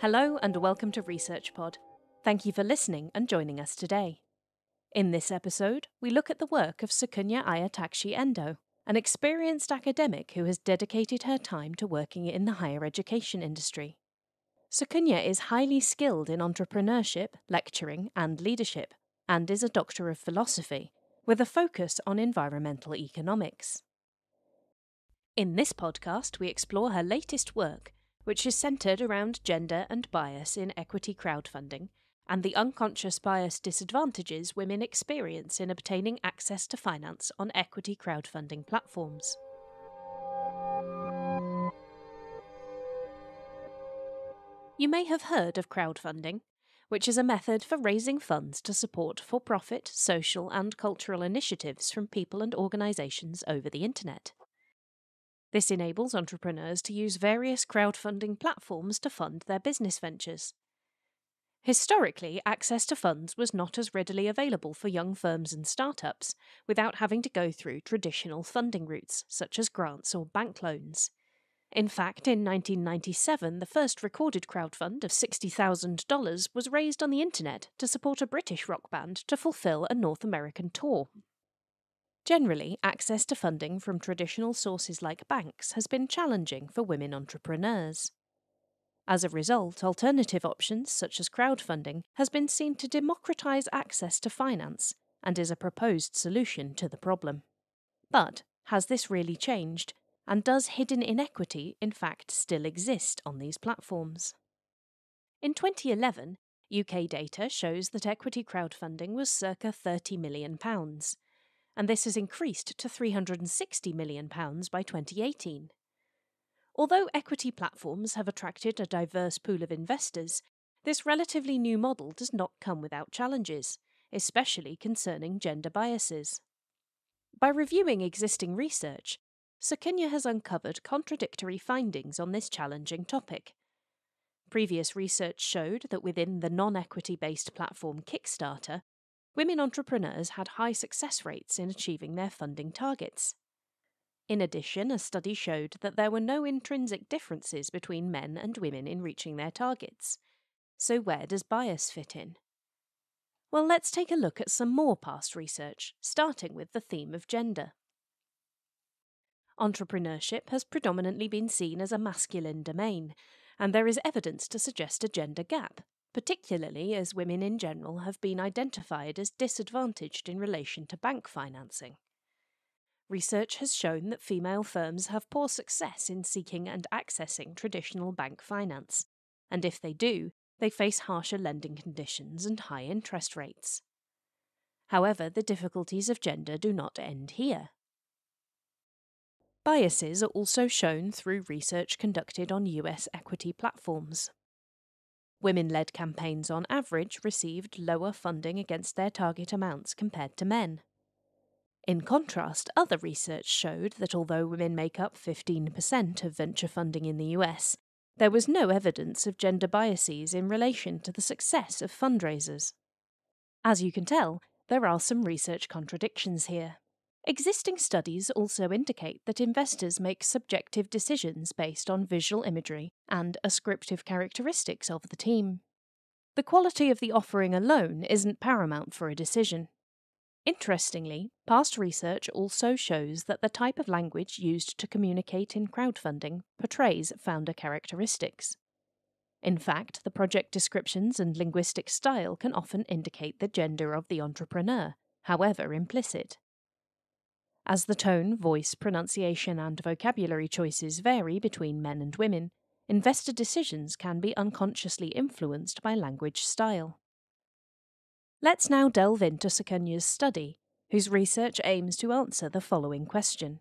Hello and welcome to ResearchPod. Thank you for listening and joining us today. In this episode, we look at the work of Sukanya Ayatakshi-Endow, an experienced academic who has dedicated her time to working in the higher education industry. Sukanya is highly skilled in entrepreneurship, lecturing, and leadership, and is a Doctor of Philosophy, with a focus on environmental economics. In this podcast, we explore her latest work, which is centred around gender and bias in equity crowdfunding and the unconscious bias disadvantages women experience in obtaining access to finance on equity crowdfunding platforms. You may have heard of crowdfunding, which is a method for raising funds to support for-profit, social and cultural initiatives from people and organisations over the internet. This enables entrepreneurs to use various crowdfunding platforms to fund their business ventures. Historically, access to funds was not as readily available for young firms and startups without having to go through traditional funding routes, such as grants or bank loans. In fact, in 1997, the first recorded crowdfund of $60,000 was raised on the internet to support a British rock band to fulfill a North American tour. Generally, access to funding from traditional sources like banks has been challenging for women entrepreneurs. As a result, alternative options such as crowdfunding has been seen to democratise access to finance and is a proposed solution to the problem. But has this really changed, and does hidden inequity in fact still exist on these platforms? In 2011, UK data shows that equity crowdfunding was circa £30 million, and this has increased to £360 million by 2018. Although equity platforms have attracted a diverse pool of investors, this relatively new model does not come without challenges, especially concerning gender biases. By reviewing existing research, Sukanya has uncovered contradictory findings on this challenging topic. Previous research showed that within the non-equity-based platform Kickstarter, women entrepreneurs had high success rates in achieving their funding targets. In addition, a study showed that there were no intrinsic differences between men and women in reaching their targets. So where does bias fit in? Well, let's take a look at some more past research, starting with the theme of gender. Entrepreneurship has predominantly been seen as a masculine domain, and there is evidence to suggest a gender gap, particularly as women in general have been identified as disadvantaged in relation to bank financing. Research has shown that female firms have poor success in seeking and accessing traditional bank finance, and if they do, they face harsher lending conditions and high interest rates. However, the difficulties of gender do not end here. Biases are also shown through research conducted on US equity platforms. Women-led campaigns on average received lower funding against their target amounts compared to men. In contrast, other research showed that although women make up 15% of venture funding in the US, there was no evidence of gender biases in relation to the success of fundraisers. As you can tell, there are some research contradictions here. Existing studies also indicate that investors make subjective decisions based on visual imagery and ascriptive characteristics of the team. The quality of the offering alone isn't paramount for a decision. Interestingly, past research also shows that the type of language used to communicate in crowdfunding portrays founder characteristics. In fact, the project descriptions and linguistic style can often indicate the gender of the entrepreneur, however implicit. As the tone, voice, pronunciation and vocabulary choices vary between men and women, investor decisions can be unconsciously influenced by language style. Let's now delve into Sukanya's study, whose research aims to answer the following question.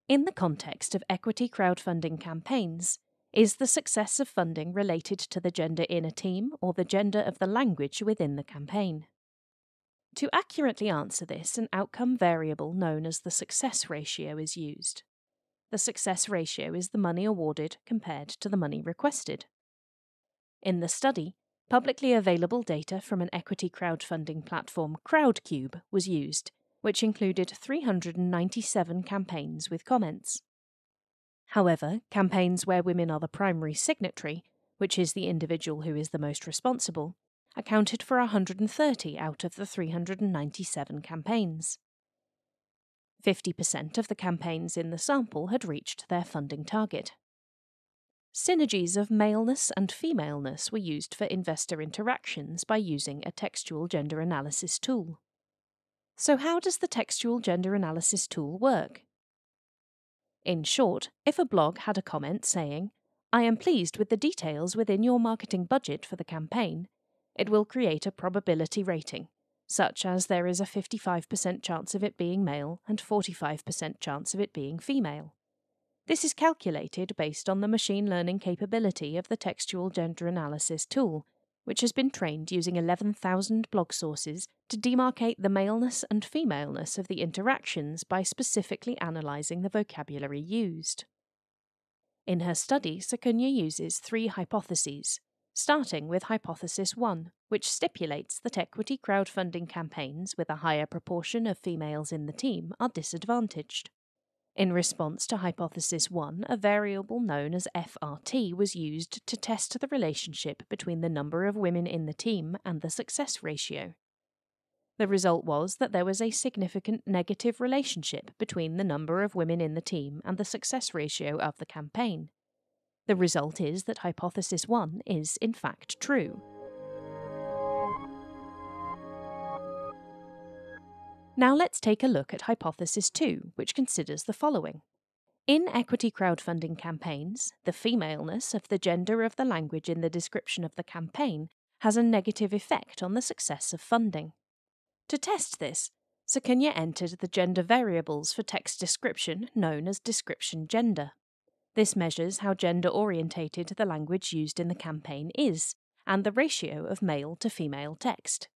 In the context of equity crowdfunding campaigns, is the success of funding related to the gender in a team or the gender of the language within the campaign? To accurately answer this, an outcome variable known as the success ratio is used. The success ratio is the money awarded compared to the money requested. In the study, publicly available data from an equity crowdfunding platform, Crowdcube, was used, which included 397 campaigns with comments. However, campaigns where women are the primary signatory, which is the individual who is the most responsible, accounted for 130 out of the 397 campaigns. 50% of the campaigns in the sample had reached their funding target. Synergies of maleness and femaleness were used for investor interactions by using a textual gender analysis tool. So how does the textual gender analysis tool work? In short, if a blog had a comment saying, "I am pleased with the details within your marketing budget for the campaign," it will create a probability rating, such as there is a 55% chance of it being male and 45% chance of it being female. This is calculated based on the machine learning capability of the textual gender analysis tool, which has been trained using 11,000 blog sources to demarcate the maleness and femaleness of the interactions by specifically analysing the vocabulary used. In her study, Sukanya uses 3 hypotheses, starting with Hypothesis 1, which stipulates that equity crowdfunding campaigns with a higher proportion of females in the team are disadvantaged. In response to Hypothesis 1, a variable known as FRT was used to test the relationship between the number of women in the team and the success ratio. The result was that there was a significant negative relationship between the number of women in the team and the success ratio of the campaign. The result is that Hypothesis 1 is in fact true. Now let's take a look at Hypothesis 2, which considers the following. In equity crowdfunding campaigns, the femaleness of the gender of the language in the description of the campaign has a negative effect on the success of funding. To test this, Sukanya entered the gender variables for text description known as description gender. This measures how gender-orientated the language used in the campaign is, and the ratio of male to female text.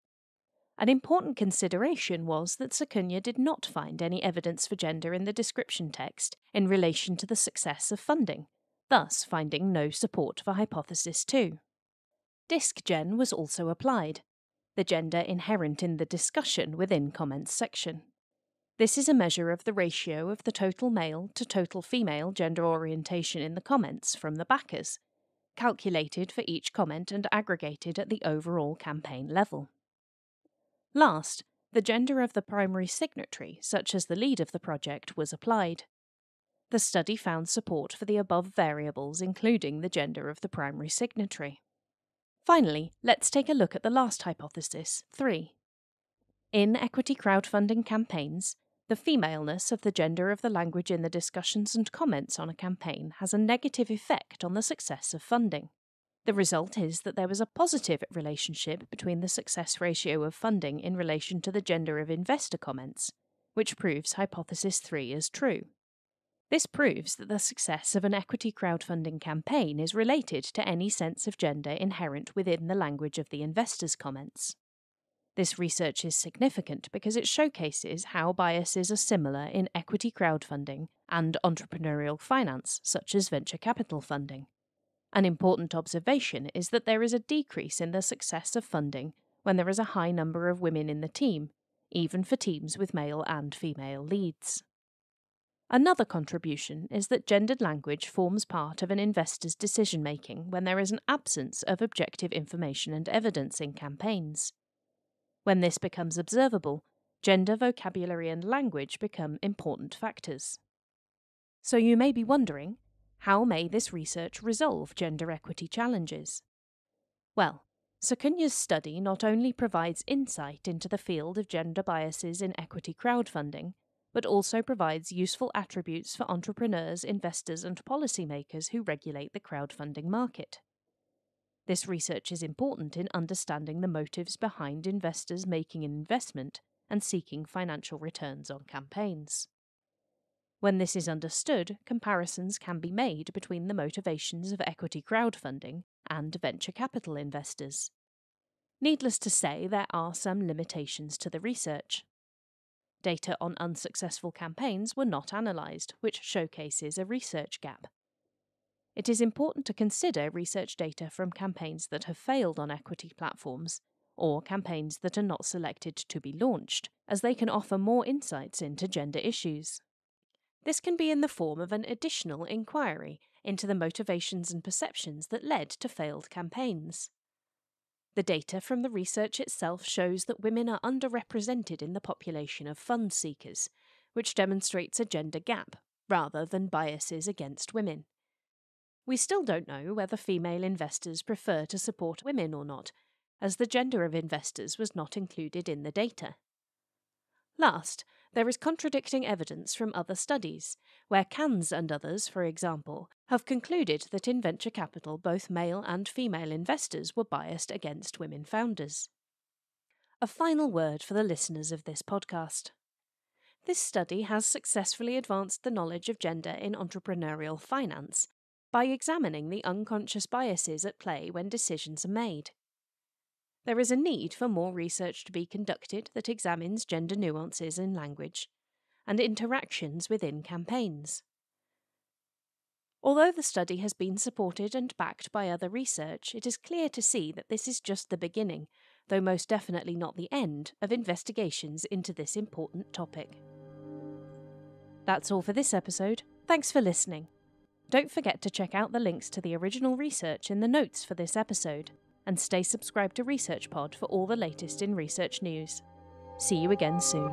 An important consideration was that Sukanya did not find any evidence for gender in the description text in relation to the success of funding, thus finding no support for Hypothesis 2. DiscGen was also applied, the gender inherent in the discussion within comments section. This is a measure of the ratio of the total male to total female gender orientation in the comments from the backers, calculated for each comment and aggregated at the overall campaign level. Last, the gender of the primary signatory, such as the lead of the project, was applied. The study found support for the above variables, including the gender of the primary signatory. Finally, let's take a look at the last hypothesis, 3. In equity crowdfunding campaigns, the femaleness of the gender of the language in the discussions and comments on a campaign has a negative effect on the success of funding. The result is that there was a positive relationship between the success ratio of funding in relation to the gender of investor comments, which proves Hypothesis 3 is true. This proves that the success of an equity crowdfunding campaign is related to any sense of gender inherent within the language of the investors' comments. This research is significant because it showcases how biases are similar in equity crowdfunding and entrepreneurial finance, such as venture capital funding. An important observation is that there is a decrease in the success of funding when there is a high number of women in the team, even for teams with male and female leads. Another contribution is that gendered language forms part of an investor's decision-making when there is an absence of objective information and evidence in campaigns. When this becomes observable, gender vocabulary and language become important factors. So you may be wondering, how may this research resolve gender equity challenges? Well, Sukanya's study not only provides insight into the field of gender biases in equity crowdfunding, but also provides useful attributes for entrepreneurs, investors, and policymakers who regulate the crowdfunding market. This research is important in understanding the motives behind investors making an investment and seeking financial returns on campaigns. When this is understood, comparisons can be made between the motivations of equity crowdfunding and venture capital investors. Needless to say, there are some limitations to the research. Data on unsuccessful campaigns were not analysed, which showcases a research gap. It is important to consider research data from campaigns that have failed on equity platforms, or campaigns that are not selected to be launched, as they can offer more insights into gender issues. This can be in the form of an additional inquiry into the motivations and perceptions that led to failed campaigns. The data from the research itself shows that women are underrepresented in the population of fund seekers, which demonstrates a gender gap, rather than biases against women. We still don't know whether female investors prefer to support women or not, as the gender of investors was not included in the data. Last, there is contradicting evidence from other studies, where Cannes and others, for example, have concluded that in venture capital both male and female investors were biased against women founders. A final word for the listeners of this podcast. This study has successfully advanced the knowledge of gender in entrepreneurial finance by examining the unconscious biases at play when decisions are made. There is a need for more research to be conducted that examines gender nuances in language and interactions within campaigns. Although the study has been supported and backed by other research, it is clear to see that this is just the beginning, though most definitely not the end, of investigations into this important topic. That's all for this episode. Thanks for listening. Don't forget to check out the links to the original research in the notes for this episode, and stay subscribed to ResearchPod for all the latest in research news. See you again soon.